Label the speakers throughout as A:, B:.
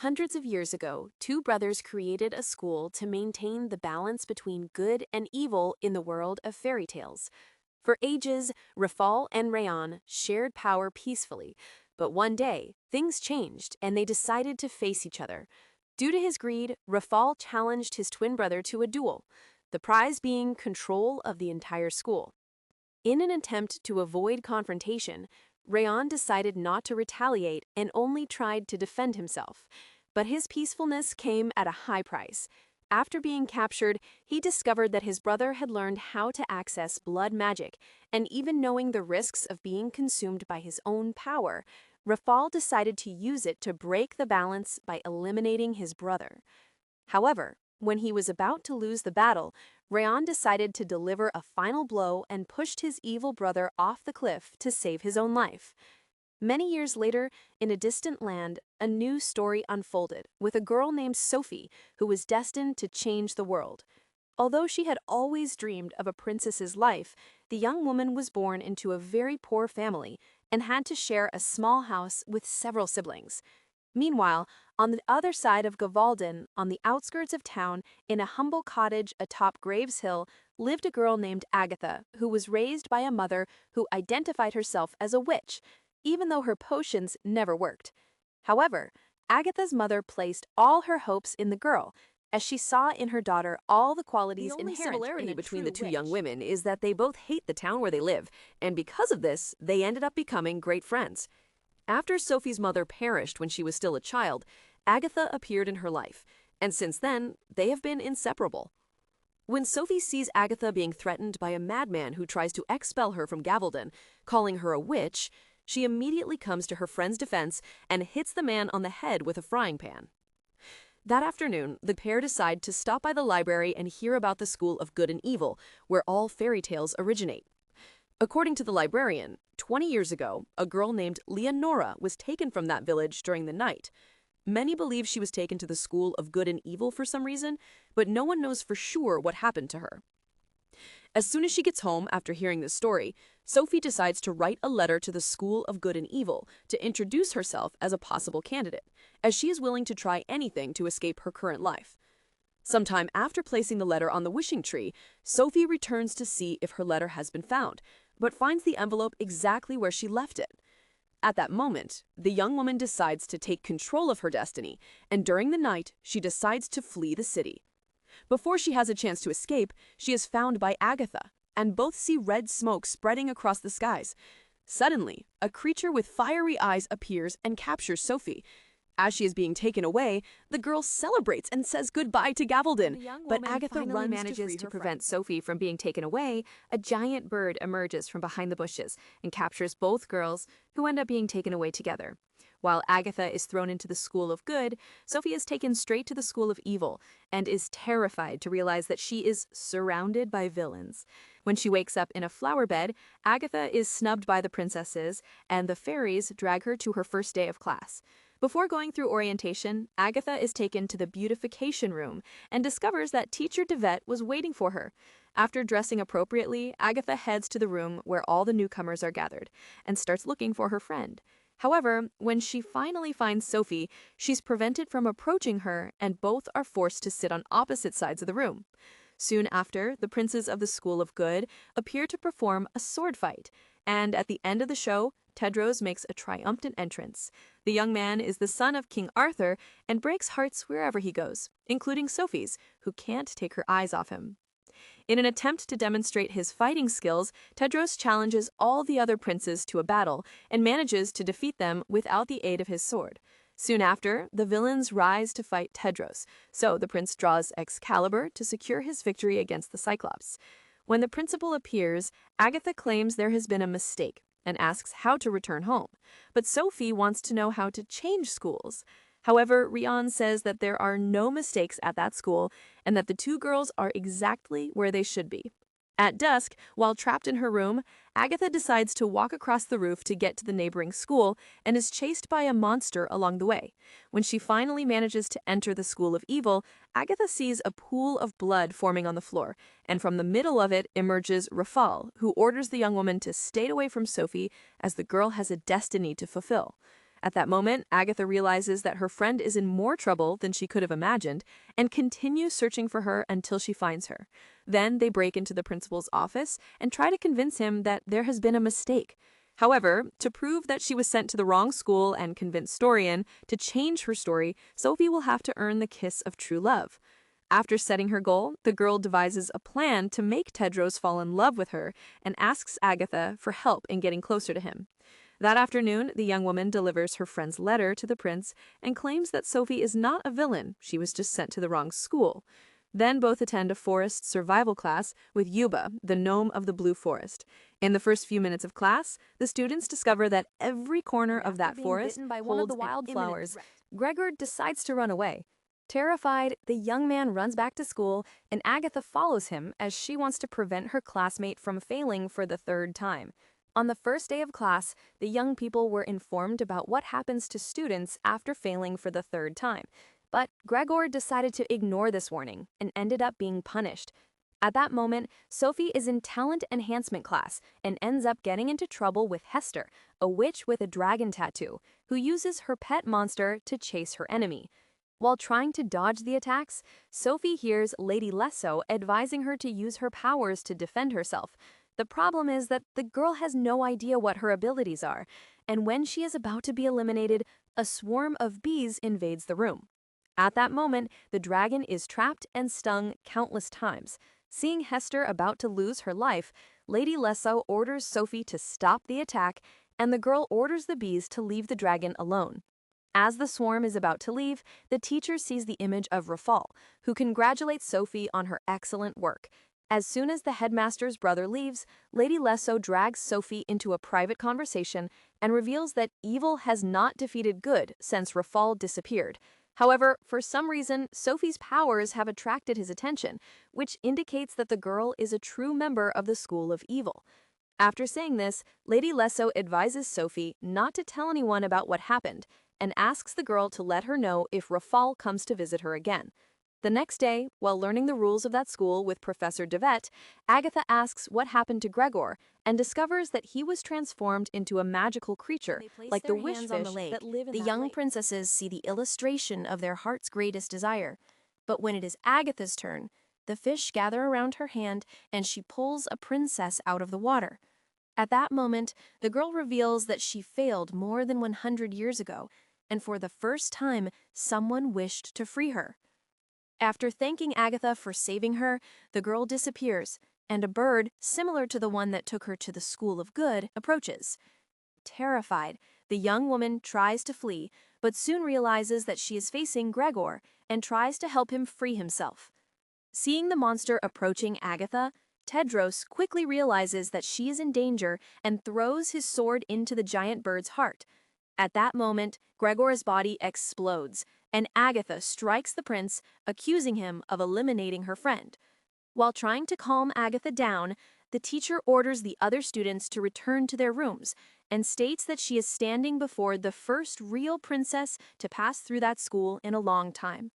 A: Hundreds of years ago, two brothers created a school to maintain the balance between good and evil in the world of fairy tales. For ages, Rafal and Rayan shared power peacefully, but one day, things changed and they decided to face each other. Due to his greed, Rafal challenged his twin brother to a duel, the prize being control of the entire school. In an attempt to avoid confrontation, Rayan decided not to retaliate and only tried to defend himself. But his peacefulness came at a high price. After being captured, he discovered that his brother had learned how to access blood magic, and even knowing the risks of being consumed by his own power, Rafal decided to use it to break the balance by eliminating his brother. However, when he was about to lose the battle, Rayan decided to deliver a final blow and pushed his evil brother off the cliff to save his own life. Many years later, in a distant land, a new story unfolded with a girl named Sophie who was destined to change the world. Although she had always dreamed of a princess's life, the young woman was born into a very poor family and had to share a small house with several siblings. Meanwhile, on the other side of Gavalden, on the outskirts of town, in a humble cottage atop Graves Hill, lived a girl named Agatha, who was raised by a mother who identified herself as a witch, even though her potions never worked. However, Agatha's mother placed all her hopes in the girl, as she saw in her daughter all the
B: The
A: qualities
B: only
A: inherent in
B: similarity
A: a
B: between
A: true
B: the two young
A: witch.
B: women is that they both hate the town where they live, and because of this, they ended up becoming great friends. After Sophie's mother perished when she was still a child, Agatha appeared in her life, and since then, they have been inseparable. When Sophie sees Agatha being threatened by a madman who tries to expel her from Gavalden, calling her a witch, she immediately comes to her friend's defense and hits the man on the head with a frying pan. That afternoon, the pair decide to stop by the library and hear about the School of Good and Evil, where all fairy tales originate. According to the librarian, 20 years ago, a girl named Leonora was taken from that village during the night. Many believe she was taken to the School of Good and Evil for some reason, but no one knows for sure what happened to her. As soon as she gets home after hearing this story, Sophie decides to write a letter to the School of Good and Evil to introduce herself as a possible candidate, as she is willing to try anything to escape her current life. Sometime after placing the letter on the wishing tree, Sophie returns to see if her letter has been found, but finds the envelope exactly where she left it. At that moment, the young woman decides to take control of her destiny, and during the night, she decides to flee the city. Before she has a chance to escape, she is found by Agatha, and both see red smoke spreading across the skies. Suddenly, a creature with fiery eyes appears and captures Sophie. As she is being taken away, the girl celebrates and says goodbye to Gavalden, but Agatha
A: Finally
B: runs
A: manages
B: to
A: to
B: free her
A: prevent
B: friend.
A: Sophie from being taken away, a giant bird emerges from behind the bushes and captures both girls, who end up being taken away together. While Agatha is thrown into the School of Good, Sophie is taken straight to the School of Evil and is terrified to realize that she is surrounded by villains. When she wakes up in a flower bed, Agatha is snubbed by the princesses, and the fairies drag her to her first day of class. Before going through orientation, Agatha is taken to the beautification room and discovers that Teacher DeVette was waiting for her. After dressing appropriately, Agatha heads to the room where all the newcomers are gathered and starts looking for her friend. However, when she finally finds Sophie, she's prevented from approaching her and both are forced to sit on opposite sides of the room. Soon after, the princes of the School of Good appear to perform a sword fight, and at the end of the show, Tedros makes a triumphant entrance. The young man is the son of King Arthur and breaks hearts wherever he goes, including Sophie's, who can't take her eyes off him. In an attempt to demonstrate his fighting skills, Tedros challenges all the other princes to a battle and manages to defeat them without the aid of his sword. Soon after, the villains rise to fight Tedros, so the prince draws Excalibur to secure his victory against the Cyclops. When the principal appears, Agatha claims there has been a mistake and asks how to return home, but Sophie wants to know how to change schools. However, Rian says that there are no mistakes at that school and that the two girls are exactly where they should be. At dusk, while trapped in her room, Agatha decides to walk across the roof to get to the neighboring school and is chased by a monster along the way. When she finally manages to enter the School of Evil, Agatha sees a pool of blood forming on the floor, and from the middle of it emerges Rafal, who orders the young woman to stay away from Sophie as the girl has a destiny to fulfill. At that moment, Agatha realizes that her friend is in more trouble than she could have imagined and continues searching for her until she finds her. Then they break into the principal's office and try to convince him that there has been a mistake. However, to prove that she was sent to the wrong school and convince Storian to change her story, Sophie will have to earn the kiss of true love. After setting her goal, the girl devises a plan to make Tedros fall in love with her and asks Agatha for help in getting closer to him. That afternoon, the young woman delivers her friend's letter to the prince and claims that Sophie is not a villain, she was just sent to the wrong school. Then both attend a forest survival class with Yuba, the gnome of the Blue Forest. In the first few minutes of class, the students discover that every corner of that forest holds the wildflowers. Gregor decides to run away. Terrified, the young man runs back to school, and Agatha follows him as she wants to prevent her classmate from failing for the third time. On the first day of class, the young people were informed about what happens to students after failing for the third time. But Gregor decided to ignore this warning and ended up being punished. At that moment, Sophie is in talent enhancement class and ends up getting into trouble with Hester, a witch with a dragon tattoo, who uses her pet monster to chase her enemy. While trying to dodge the attacks, Sophie hears Lady Lesso advising her to use her powers to defend herself. The problem is that the girl has no idea what her abilities are, and when she is about to be eliminated, a swarm of bees invades the room. At that moment, the dragon is trapped and stung countless times. Seeing Hester about to lose her life, Lady Lesso orders Sophie to stop the attack, and the girl orders the bees to leave the dragon alone. As the swarm is about to leave, the teacher sees the image of Rafal, who congratulates Sophie on her excellent work. As soon as the headmaster's brother leaves, Lady Lesso drags Sophie into a private conversation and reveals that evil has not defeated good since Rafal disappeared. However, for some reason, Sophie's powers have attracted his attention, which indicates that the girl is a true member of the School of Evil. After saying this, Lady Lesso advises Sophie not to tell anyone about what happened, and asks the girl to let her know if Rafal comes to visit her again. The next day, while learning the rules of that school with Professor Devet, Agatha asks what happened to Gregor and discovers that he was transformed into a magical creature, like the wish fish that live in
C: The
A: that
C: young
A: lake.
C: princesses see the illustration of their heart's greatest desire. But when it is Agatha's turn, the fish gather around her hand and she pulls a princess out of the water. At that moment, the girl reveals that she failed more than 100 years ago, and for the first time, someone wished to free her. After thanking Agatha for saving her, the girl disappears, and a bird, similar to the one that took her to the School of Good, approaches. Terrified, the young woman tries to flee, but soon realizes that she is facing Gregor and tries to help him free himself. Seeing the monster approaching Agatha, Tedros quickly realizes that she is in danger and throws his sword into the giant bird's heart. At that moment, Gregor's body explodes, and Agatha strikes the prince, accusing him of eliminating her friend. While trying to calm Agatha down, the teacher orders the other students to return to their rooms and states that she is standing before the first real princess to pass through that school in a long time.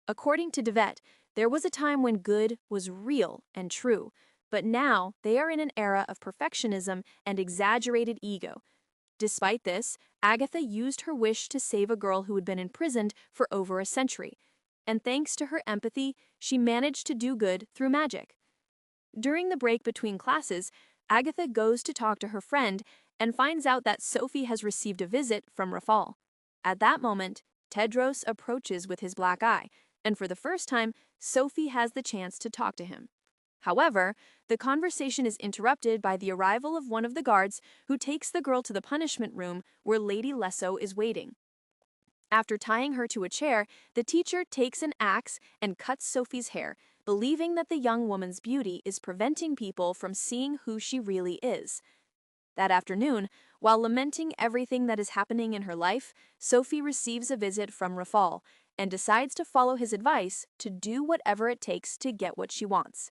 C: According to Devet, there was a time when good was real and true, but now they are in an era of perfectionism and exaggerated ego. Despite this, Agatha used her wish to save a girl who had been imprisoned for over a century, and thanks to her empathy, she managed to do good through magic. During the break between classes, Agatha goes to talk to her friend and finds out that Sophie has received a visit from Rafal. At that moment, Tedros approaches with his black eye, and for the first time, Sophie has the chance to talk to him. However, the conversation is interrupted by the arrival of one of the guards who takes the girl to the punishment room where Lady Lesso is waiting. After tying her to a chair, the teacher takes an axe and cuts Sophie's hair, believing that the young woman's beauty is preventing people from seeing who she really is. That afternoon, while lamenting everything that is happening in her life, Sophie receives a visit from Rafal and decides to follow his advice to do whatever it takes to get what she wants.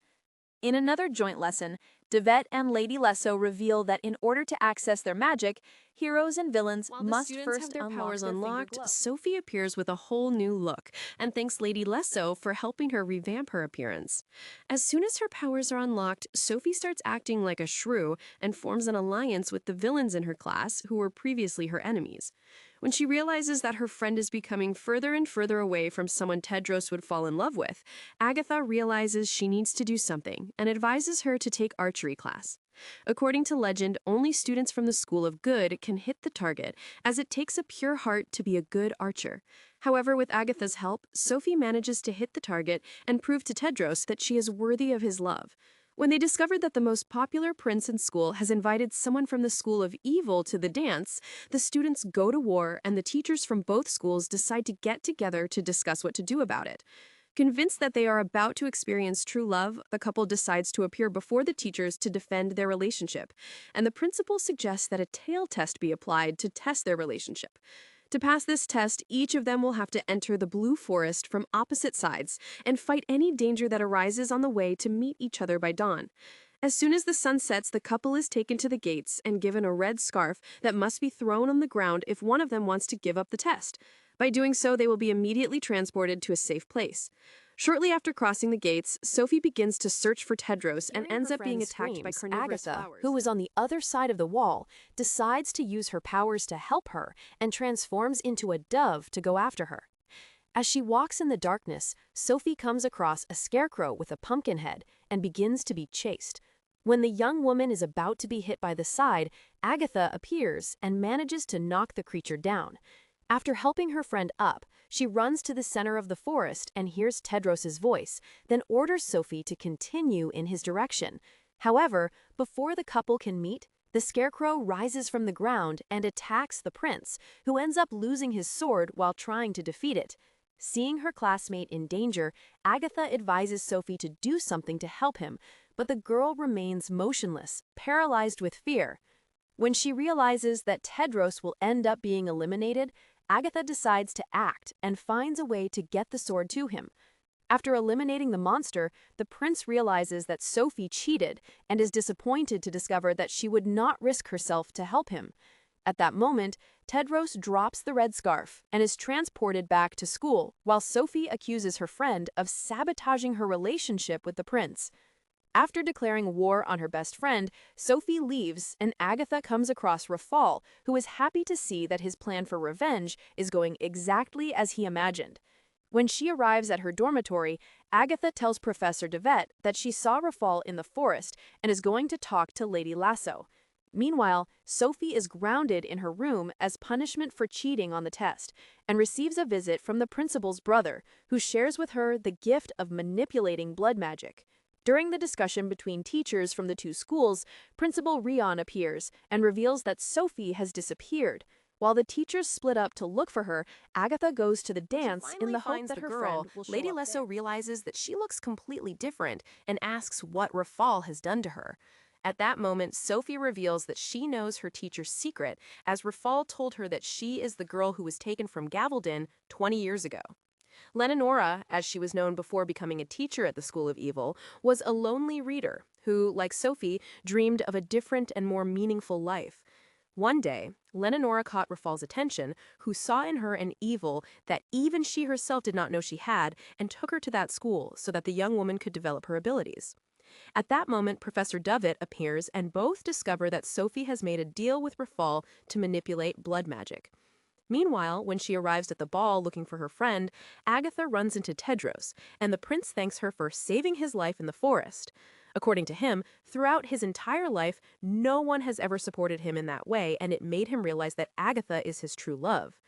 C: In another joint lesson, Devet and Lady Lesso reveal that in order to access their magic, heroes and villains must first
B: their
C: unlock
B: powers
C: their finger
B: unlocked,
C: glove.
B: Sophie appears with a whole new look and thanks Lady Lesso for helping her revamp her appearance. As soon as her powers are unlocked, Sophie starts acting like a shrew and forms an alliance with the villains in her class who were previously her enemies. When she realizes that her friend is becoming further and further away from someone Tedros would fall in love with, Agatha realizes she needs to do something and advises her to take archery class. According to legend, only students from the School of Good can hit the target, as it takes a pure heart to be a good archer. However, with Agatha's help, Sophie manages to hit the target and prove to Tedros that she is worthy of his love. When they discovered that the most popular prince in school has invited someone from the School of Evil to the dance, the students go to war and the teachers from both schools decide to get together to discuss what to do about it. Convinced that they are about to experience true love, the couple decides to appear before the teachers to defend their relationship, and the principal suggests that a tail test be applied to test their relationship. To pass this test, each of them will have to enter the Blue Forest from opposite sides and fight any danger that arises on the way to meet each other by dawn. As soon as the sun sets, the couple is taken to the gates and given a red scarf that must be thrown on the ground if one of them wants to give up the test. By doing so, they will be immediately transported to a safe place. Shortly after crossing the gates, Sophie begins to search for Tedros and ends up being attacked by carnivorous
C: Agatha,
B: flowers.
C: who is on the other side of the wall, decides to use her powers to help her and transforms into a dove to go after her. As she walks in the darkness, Sophie comes across a scarecrow with a pumpkin head and begins to be chased. When the young woman is about to be hit by the side, Agatha appears and manages to knock the creature down. After helping her friend up, she runs to the center of the forest and hears Tedros' voice, then orders Sophie to continue in his direction. However, before the couple can meet, the scarecrow rises from the ground and attacks the prince, who ends up losing his sword while trying to defeat it. Seeing her classmate in danger, Agatha advises Sophie to do something to help him, but the girl remains motionless, paralyzed with fear. When she realizes that Tedros will end up being eliminated, Agatha decides to act and finds a way to get the sword to him. After eliminating the monster, the prince realizes that Sophie cheated and is disappointed to discover that she would not risk herself to help him. At that moment, Tedros drops the red scarf and is transported back to school, while Sophie accuses her friend of sabotaging her relationship with the prince. After declaring war on her best friend, Sophie leaves and Agatha comes across Rafal, who is happy to see that his plan for revenge is going exactly as he imagined. When she arrives at her dormitory, Agatha tells Professor Devet that she saw Rafal in the forest and is going to talk to Lady Lasso. Meanwhile, Sophie is grounded in her room as punishment for cheating on the test and receives a visit from the principal's brother, who shares with her the gift of manipulating blood magic. During the discussion between teachers from the two schools, Principal Rion appears and reveals that Sophie has disappeared. While the teachers split up to look for her, Agatha goes to the dance in the hope that her friend will show
D: Lady
C: up
D: Lesso
C: there.
D: realizes that she looks completely different and asks what Rafal has done to her. At that moment, Sophie reveals that she knows her teacher's secret, as Rafal told her that she is the girl who was taken from Gavaldin 20 years ago. Lenonora, as she was known before becoming a teacher at the School of Evil, was a lonely reader who, like Sophie, dreamed of a different and more meaningful life. One day, Lenonora caught Rafal's attention, who saw in her an evil that even she herself did not know she had, and took her to that school so that the young woman could develop her abilities. At that moment, Professor Dovett appears and both discover that Sophie has made a deal with Rafal to manipulate blood magic. Meanwhile, when she arrives at the ball looking for her friend, Agatha runs into Tedros, and the prince thanks her for saving his life in the forest. According to him, throughout his entire life, no one has ever supported him in that way, and it made him realize that Agatha is his true love.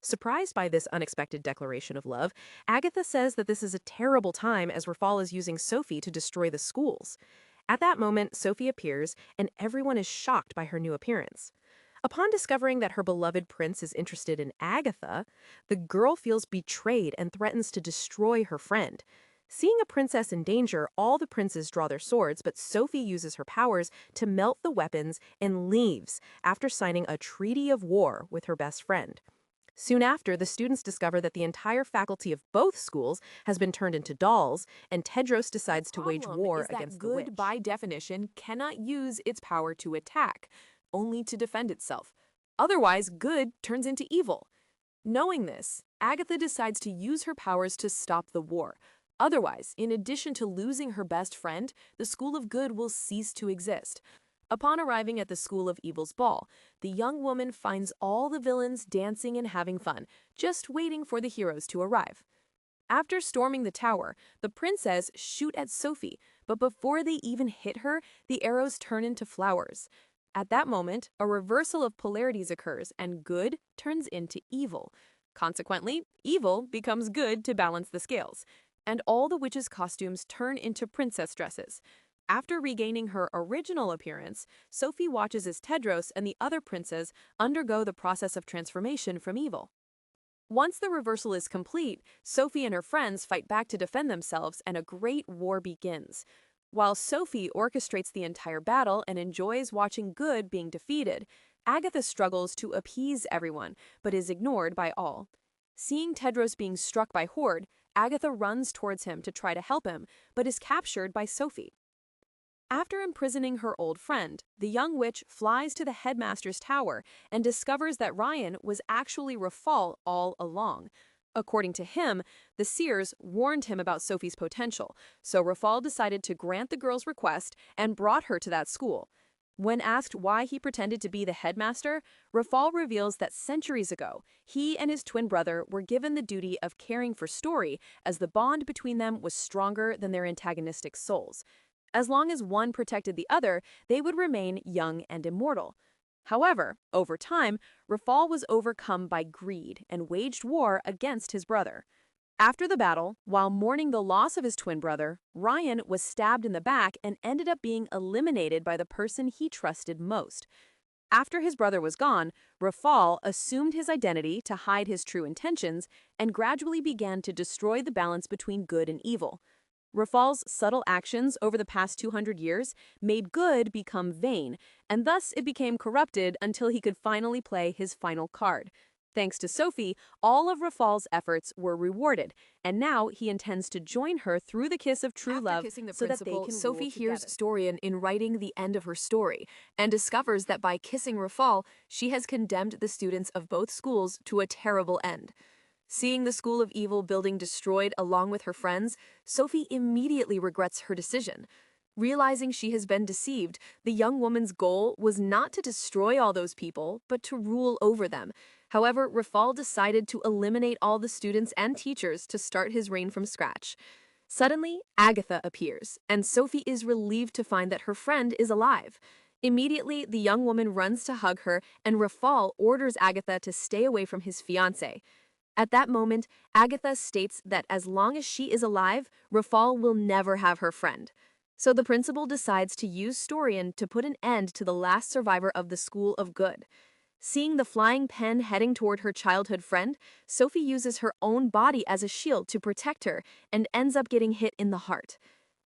D: Surprised by this unexpected declaration of love, Agatha says that this is a terrible time as Rafal is using Sophie to destroy the schools. At that moment, Sophie appears, and everyone is shocked by her new appearance. Upon discovering that her beloved prince is interested in Agatha, the girl feels betrayed and threatens to destroy her friend. Seeing a princess in danger, all the princes draw their swords, but Sophie uses her powers to melt the weapons and leaves after signing a treaty of war with her best friend. Soon after, the students discover that the entire faculty of both schools has been turned into dolls, and Tedros decides to wage war against the witch.
A: Good, by definition, cannot use its power to attack, only to defend itself. Otherwise, good turns into evil. Knowing this, Agatha decides to use her powers to stop the war. Otherwise, in addition to losing her best friend, the School of Good will cease to exist.
B: Upon arriving at the School of Evil's ball, the young woman finds all the villains dancing and having fun, just waiting for the heroes to arrive. After storming the tower, the princess shoot at Sophie, but before they even hit her, the arrows turn into flowers. At that moment, a reversal of polarities occurs and good turns into evil. Consequently, evil becomes good to balance the scales, and all the witches' costumes turn into princess dresses. After regaining her original appearance, Sophie watches as Tedros and the other princes undergo the process of transformation from evil. Once the reversal is complete, Sophie and her friends fight back to defend themselves and a great war begins. While Sophie orchestrates the entire battle and enjoys watching good being defeated, Agatha struggles to appease everyone, but is ignored by all. Seeing Tedros being struck by Horde, Agatha runs towards him to try to help him, but is captured by Sophie. After imprisoning her old friend, the young witch flies to the headmaster's tower and discovers that Ryan was actually Rafal all along. According to him, the seers warned him about Sophie's potential, so Rafal decided to grant the girl's request and brought her to that school. When asked why he pretended to be the headmaster, Rafal reveals that centuries ago, he and his twin brother were given the duty of caring for Story as the bond between them was stronger than their antagonistic souls. As long as one protected the other, they would remain young and immortal. However, over time, Rafal was overcome by greed and waged war against his brother. After the battle, while mourning the loss of his twin brother, Ryan was stabbed in the back and ended up being eliminated by the person he trusted most. After his brother was gone, Rafal assumed his identity to hide his true intentions and gradually began to destroy the balance between good and evil. Rafal's subtle actions over the past 200 years made good become vain, and thus it became corrupted until he could finally play his final card. Thanks to Sophie, all of Rafal's efforts were rewarded, and now he intends to join her through the kiss of true love so that they can
A: Sophie
B: rule
A: hears
B: together.
A: Storian in writing the end of her story and discovers that by kissing Rafal, she has condemned the students of both schools to a terrible end. Seeing the School of Evil building destroyed along with her friends, Sophie immediately regrets her decision. Realizing she has been deceived, the young woman's goal was not to destroy all those people, but to rule over them. However, Rafal decided to eliminate all the students and teachers to start his reign from scratch. Suddenly, Agatha appears, and Sophie is relieved to find that her friend is alive. Immediately, the young woman runs to hug her, and Rafal orders Agatha to stay away from his fiancé. At that moment, Agatha states that as long as she is alive, Rafal will never have her friend. So the principal decides to use Storian to put an end to the last survivor of the School of Good. Seeing the flying pen heading toward her childhood friend, Sophie uses her own body as a shield to protect her and ends up getting hit in the heart.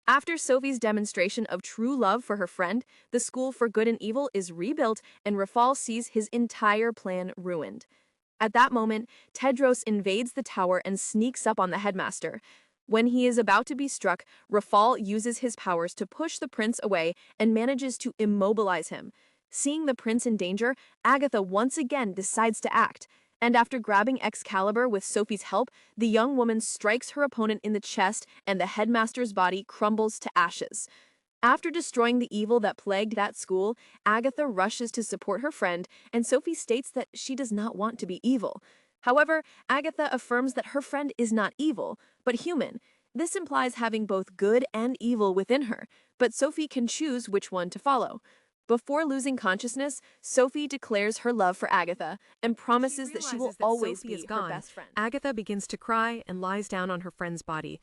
A: After Sophie's demonstration of true love for her friend, the School for Good and Evil is rebuilt and Rafal sees his entire plan ruined. At that moment, Tedros invades the tower and sneaks up on the headmaster. When he is about to be struck, Rafal uses his powers to push the prince away and manages to immobilize him. Seeing the prince in danger, Agatha once again decides to act, and after grabbing Excalibur with Sophie's help, the young woman strikes her opponent in the chest and the headmaster's body crumbles to ashes. After destroying the evil that plagued that school, Agatha rushes to support her friend, and Sophie states that she does not want to be evil. However, Agatha affirms that her friend is not evil, but human. This implies having both good and evil within her, but Sophie can choose which one to follow. Before losing consciousness, Sophie declares her love for Agatha and promises that she will always be her best friend.
B: Agatha begins to cry and lies down on her friend's body.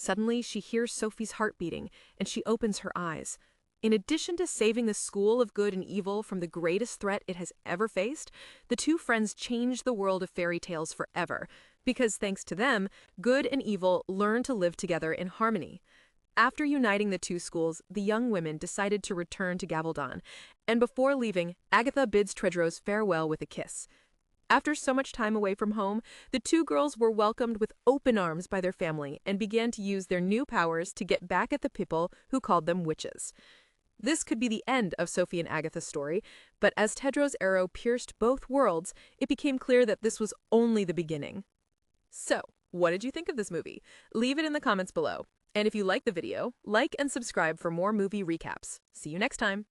B: Suddenly, she hears Sophie's heart beating, and she opens her eyes. In addition to saving the School of Good and Evil from the greatest threat it has ever faced, the two friends changed the world of fairy tales forever, because thanks to them, good and evil learn to live together in harmony. After uniting the two schools, the young women decided to return to Gavaldon, and before leaving, Agatha bids Tedros farewell with a kiss. After so much time away from home, the two girls were welcomed with open arms by their family and began to use their new powers to get back at the people who called them witches. This could be the end of Sophie and Agatha's story, but as Tedros' arrow pierced both worlds, it became clear that this was only the beginning. So, what did you think of this movie? Leave it in the comments below. And if you liked the video, like and subscribe for more movie recaps. See you next time!